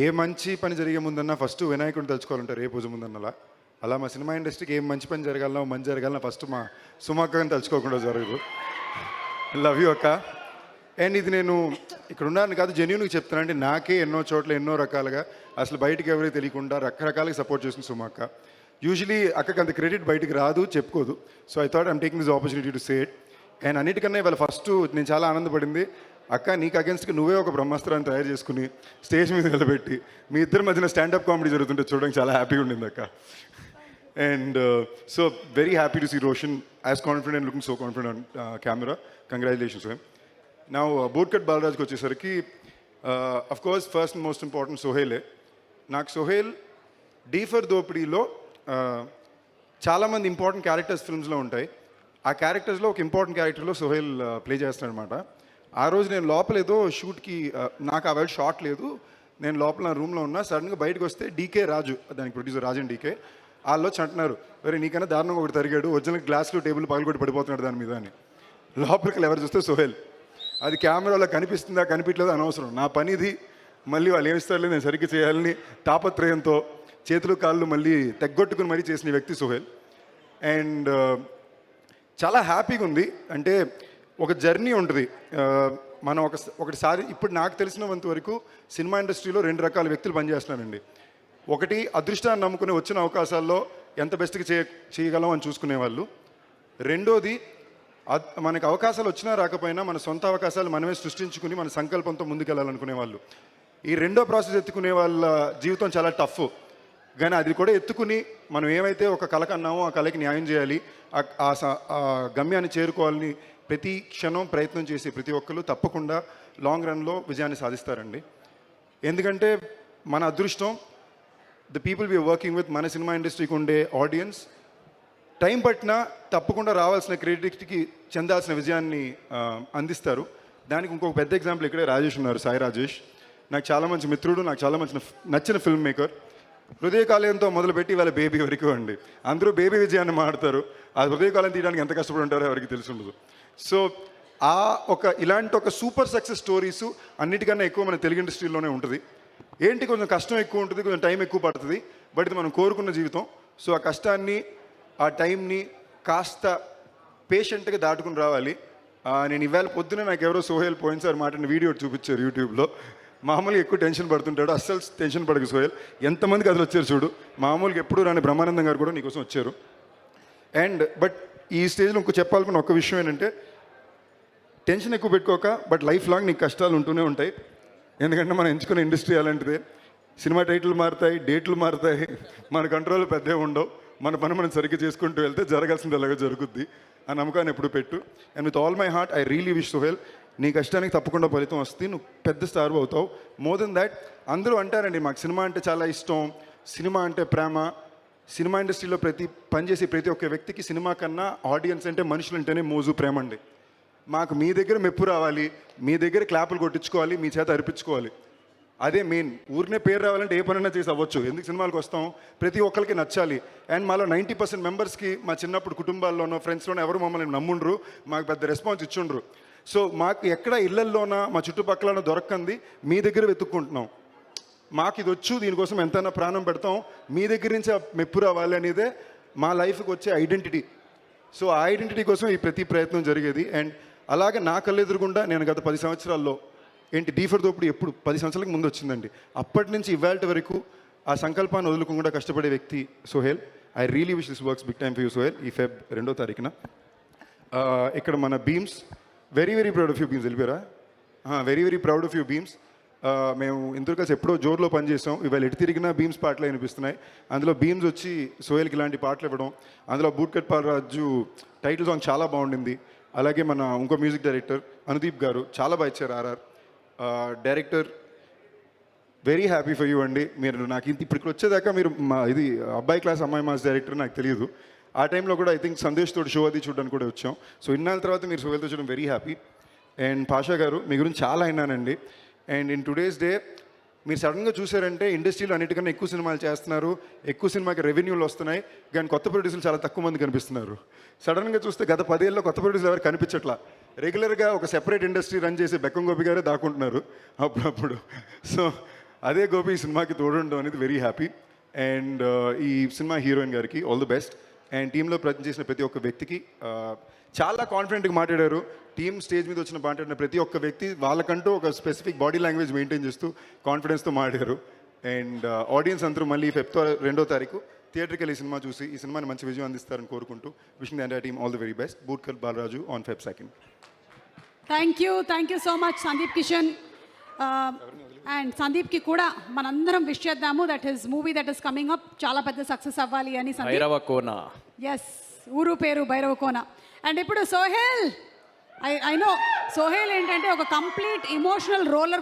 ఏ మంచి పని జరిగే ముందన్నా ఫస్ట్ వినాయకుడిని తలుచుకోవాలంటారు ఏ పూజ ముందన్నలా. అలా మా సినిమా ఇండస్ట్రీకి ఏం మంచి పని జరగాలన్నా మంచి జరగాలన్నా ఫస్ట్ మా సుమక్కని తలుచుకోకుండా జరగదు. లవ్ యూ అక్క. అండ్ ఇది నేను ఇక్కడ ఉన్నాను కాదు, జెన్యూన్గా చెప్తాను. అంటే నాకే ఎన్నో చోట్ల ఎన్నో రకాలుగా అసలు బయటికి ఎవరికి తెలియకుండా రకరకాలుగా సపోర్ట్ చేస్తుంది సుమక్క. యూజువలీ అక్కకి అంత క్రెడిట్ బయటికి రాదు, చెప్పుకోదు. So I thought I'm taking this opportunity to say it. And అన్నిటికన్నా ఇవాళ ఫస్ట్ నేను చాలా ఆనందపడింది, అక్క నీకు అగేన్స్ట్గా నువ్వే ఒక బ్రహ్మాస్త్రాన్ని తయారు చేసుకుని స్టేజ్ మీద నిలబెట్టి మీ ఇద్దరి మధ్యన స్టాండప్ కామెడీ జరుగుతుంటే చూడడానికి చాలా హ్యాపీగా ఉండింది అక్క. And so very happy to see Roshan as confident and looking so confident on camera. Congratulations ma'am. నా బూట్కట్ బాలరాజ్కి వచ్చేసరికి of course first and most important సోహేలే. నాకు సోహేల్ డీ ఫర్ దోపిడీలో చాలామంది ఇంపార్టెంట్ క్యారెక్టర్స్ ఫిల్మ్స్లో ఉంటాయి. ఆ క్యారెక్టర్స్లో ఒక ఇంపార్టెంట్ క్యారెక్టర్లో సోహేల్ ప్లే చేస్తాడు అనమాట. ఆ రోజు నేను లోపల ఏదో షూట్కి నాకు ఆ వేళ షాట్ లేదు, నేను లోపల నా రూమ్లో ఉన్నా. సడన్గా బయటకు వస్తే డీకే రాజు, దానికి ప్రొడ్యూసర్ రాజన్ డీకే, వాళ్ళు వచ్చి అంటున్నారు, మరి నీకన్నా దారుణంగా ఒకటి తరిగాడు, ఒరిజినల్ గ్లాసులు టేబుల్ పగలగొట్టి పడిపోతున్నాడు దాని మీద అని. లోపలికి ఎవరు చూస్తే సోహేల్. అది కెమెరాలో కనిపిస్తుందా కనిపించలేదు అనవసరం, నా పని ఇది. మళ్ళీ వాళ్ళు ఏమిస్తారు నేను సరిగ్గా చేయాలని తాపత్రయంతో చేతులు కాళ్ళు మళ్ళీ తెగ్గొట్టుకుని మరీ చేసిన వ్యక్తి సోహేల్. అండ్ చాలా హ్యాపీగా ఉంది. అంటే ఒక జర్నీ ఉంటుంది. మనం ఒకటిసారి ఇప్పుడు నాకు తెలిసినంత వరకు సినిమా ఇండస్ట్రీలో రెండు రకాల వ్యక్తులు పనిచేస్తున్నారండి. ఒకటి అదృష్టాన్ని నమ్ముకుని వచ్చిన అవకాశాల్లో ఎంత బెస్ట్గా చేయగలం అని చూసుకునే వాళ్ళు. రెండోది మనకు అవకాశాలు వచ్చినా రాకపోయినా మన సొంత అవకాశాలు మనమే సృష్టించుకుని మన సంకల్పంతో ముందుకెళ్ళాలనుకునే వాళ్ళు. ఈ రెండో ప్రాసెస్ ఎత్తుకునే వాళ్ళ జీవితం చాలా టఫ్. కానీ అది కూడా ఎత్తుకుని మనం ఏమైతే ఒక కళ కన్నామో ఆ కళకి న్యాయం చేయాలి, ఆ గమ్యాన్ని చేరుకోవాలని ప్రతి క్షణం ప్రయత్నం చేసి ప్రతి ఒక్కరు తప్పకుండా లాంగ్ రన్లో విజయాన్ని సాధిస్తారండి. ఎందుకంటే మన అదృష్టం the people we are working with, మన సినిమా ఇండస్ట్రీకి ఉండే ఆడియన్స్ టైం పట్టినా తప్పకుండా రావాల్సిన క్రెడిట్కి చెందాల్సిన విజయాన్ని అందిస్తారు. దానికి ఇంకొక పెద్ద ఎగ్జాంపుల్ ఇక్కడే రాజేష్ ఉన్నారు, సాయి రాజేష్. నాకు చాలా మంచి మిత్రుడు, నాకు చాలా మంచి నచ్చిన ఫిల్మ్ మేకర్. హృదయకాలయంతో మొదలుపెట్టి వాళ్ళ బేబీ వరకు అండి. అందరూ బేబీ విజయాన్ని మాడతారు, ఆ హృదయకాలం తీయడానికి ఎంత కష్టపడి ఉంటారో ఎవరికి తెలిసి ఉండదు. సో ఇలాంటి ఒక సూపర్ సక్సెస్ స్టోరీస్ అన్నిటికన్నా ఎక్కువ మన తెలుగు ఇండస్ట్రీలోనే ఉంటుంది. ఏంటి కొంచెం కష్టం ఎక్కువ ఉంటుంది, కొంచెం టైం ఎక్కువ పడుతుంది, బట్ ఇది మనం కోరుకున్న జీవితం. సో ఆ కష్టాన్ని ఆ టైంని కాస్త పేషెంట్గా దాటుకుని రావాలి. నేను ఇవాళ పొద్దున నాకు ఎవరో సోహేల్ పోయినసారి మాట్లాడిన వీడియో చూపించారు యూట్యూబ్లో. మామూలుగా ఎక్కువ టెన్షన్ పడుతుంటాడు, అస్సలు టెన్షన్ పడకు సోహేల్. ఎంతమందికి అసలు వచ్చారు చూడు, మామూలుగా ఎప్పుడు రాని బ్రహ్మానందం గారు కూడా నీకోసం వచ్చారు. బట్ ఈ స్టేజ్లో ఇంకో చెప్పాలనుకున్న ఒక విషయం ఏంటంటే, టెన్షన్ ఎక్కువ పెట్టుకోక, బట్ లైఫ్ లాంగ్ నీకు కష్టాలు ఉంటూనే ఉంటాయి. ఎందుకంటే మనం ఎంచుకునే ఇండస్ట్రీ అలాంటిదే. సినిమా టైటిల్ మారుతాయి, డేట్లు మారుతాయి, మన కంట్రోల్ పెద్దగా ఉండవు. మన పని మనం సరిగ్గా చేసుకుంటూ వెళ్తే జరగాల్సింది అలాగే జరుగుద్ది. ఆ నమ్మకాన్ని ఎప్పుడు పెట్టు. And with all my heart I really wish Sohel, నీ కష్టానికి తప్పకుండా ఫలితం వస్తుంది, నువ్వు పెద్ద స్టార్ అవుతావు. మోర్ దెన్ దాట్, అందరూ అంటారండి మాకు సినిమా అంటే చాలా ఇష్టం, సినిమా అంటే ప్రేమ. సినిమా ఇండస్ట్రీలో పనిచేసే ప్రతి ఒక్క వ్యక్తికి సినిమా కన్నా ఆడియన్స్ అంటే మనుషులు అంటేనే మోజు, ప్రేమ అండి. మాకు మీ దగ్గర మెప్పు రావాలి, మీ దగ్గర క్లాపులు కొట్టించుకోవాలి, మీ చేత అర్పించుకోవాలి, అదే మెయిన్. ఊరినే పేరు రావాలంటే ఏ పనైనా చేసి అవ్వచ్చు, ఎందుకు సినిమాలకు వస్తాం, ప్రతి ఒక్కరికి నచ్చాలి. అండ్ మాలో 90% మెంబర్స్కి మా చిన్నప్పుడు కుటుంబాల్లోనో ఫ్రెండ్స్లోనో ఎవరు మమ్మల్ని నమ్ముండ్రు, మాకు పెద్ద రెస్పాన్స్ ఇచ్చుండ్రు. సో మాకు ఎక్కడ ఇళ్లల్లోనా మా చుట్టుపక్కల దొరకంది మీ దగ్గర వెతుక్కుంటున్నాం. మాకు ఇది వచ్చు, దీనికోసం ఎంతైనా ప్రాణం పెడతాం, మీ దగ్గర నుంచి ఆ మెప్పు రావాలి అనేదే మా లైఫ్కి వచ్చే ఐడెంటిటీ. సో ఆ ఐడెంటిటీ కోసం ఈ ప్రతి ప్రయత్నం జరిగేది. అండ్ అలాగే నా కళ్ళెదురుగుండా నేను గత 10 సంవత్సరాల్లో డీ ఫర్ దోపిడీ ఎప్పుడు 10 సంవత్సరాలకు ముందు వచ్చిందండి, అప్పటి నుంచి ఇవాళ వరకు ఆ సంకల్పాన్ని వదులుకుండా కష్టపడే వ్యక్తి సోహేల్. I really wish this works big time for you Sohel. ఈ Feb 2వ తారీఖున ఇక్కడ మన Bheems, very very proud of you Bheems. వెళ్ళిపోయారా? Very very proud of you Bheems. మేము ఇందులో కలిసి ఎప్పుడో జోరులో పనిచేసాం, ఇవాళ ఎటు తిరిగినా బీమ్స్ పాటలు వినిపిస్తున్నాయి. అందులో బీమ్స్ వచ్చి సోహేల్కి ఇలాంటి పాటలు ఇవ్వడం, అందులో బూట్కట్ బాలరాజు టైటిల్ సాంగ్ చాలా బాగుండింది. అలాగే మన ఇంకో మ్యూజిక్ డైరెక్టర్ అనుదీప్ గారు చాలా బాగా ఇచ్చారు. RR director, very happy for you అండి. మీరు నాకు ఇప్పటికి వచ్చేదాకా మీరు ఇది అబ్బాయి క్లాస్ అమ్మాయి మాస్ డైరెక్టర్ నాకు తెలియదు. ఆ టైంలో కూడా ఐ థింక్ సందేశ్ తోటి షో అది చూడడానికి కూడా వచ్చాం. సో ఇన్నాళ్ళ తర్వాత మీరు సోహేల్తో చూడడం వెరీ హ్యాపీ. అండ్ పాషా గారు, మీ గురించి చాలా అయినానండి. అండ్ ఇన్ టుడేస్ డే మీరు సడన్గా చూసారంటే ఇండస్ట్రీలో అన్నిటికన్నా ఎక్కువ సినిమాలు చేస్తున్నారు, ఎక్కువ సినిమాకి రెవెన్యూలు వస్తున్నాయి, కానీ కొత్త ప్రొడ్యూసర్లు చాలా తక్కువ మంది కనిపిస్తున్నారు. సడన్గా చూస్తే గత 10 ఏళ్ళలో కొత్త ప్రొడ్యూసర్ ఎవరు కనిపించట్లా. రెగ్యులర్గా ఒక సెపరేట్ ఇండస్ట్రీ రన్ చేసి బెక్కం గోపి గారే దాక్కుంటున్నారు అప్పుడప్పుడు. సో అదే గోపి ఈ సినిమాకి తోడుండడం అనేది వెరీ హ్యాపీ. అండ్ ఈ సినిమా హీరోయిన్ గారికి ఆల్ ది బెస్ట్. అండ్ టీంలో చేసిన ప్రతి ఒక్క వ్యక్తికి చాలా కాన్ఫిడెంట్గా మాట్లాడారు. టీమ్ స్టేజ్ మీద వచ్చిన మాట్లాడిన ప్రతి ఒక్క వ్యక్తి వాళ్ళకంటూ ఒక స్పెసిఫిక్ బాడీ లాంగ్వేజ్ మెయింటైన్ చేస్తూ కాన్ఫిడెన్స్తో మాట్లాడారు. అండ్ ఆడియన్స్ అందరూ మళ్ళీ ఫిబ్రవరి 2వ తారీఖు థియేటర్కి వెళ్ళి ఈ సినిమా చూసి ఈ సినిమాని మంచి విజయం అందిస్తారని కోరుకుంటూ wishing the entire team all the very best. Bootcut Balaraju on Feb 2nd. Thank you so much Sandeep Kishan. And సందీప్కి కూడా మనందరం విష్ చేద్దాము that his movie that is coming up చాలా పెద్ద సక్సెస్ అవ్వాలి అని. భైరవ కోన. ఎస్, ఊరు పేరు భైరవ కోన. అండ్ ఇప్పుడు సోహెల్, ఐ నో సోహెల్ ఏంటంటే ఒక కంప్లీట్ ఇమోషనల్ రోలర్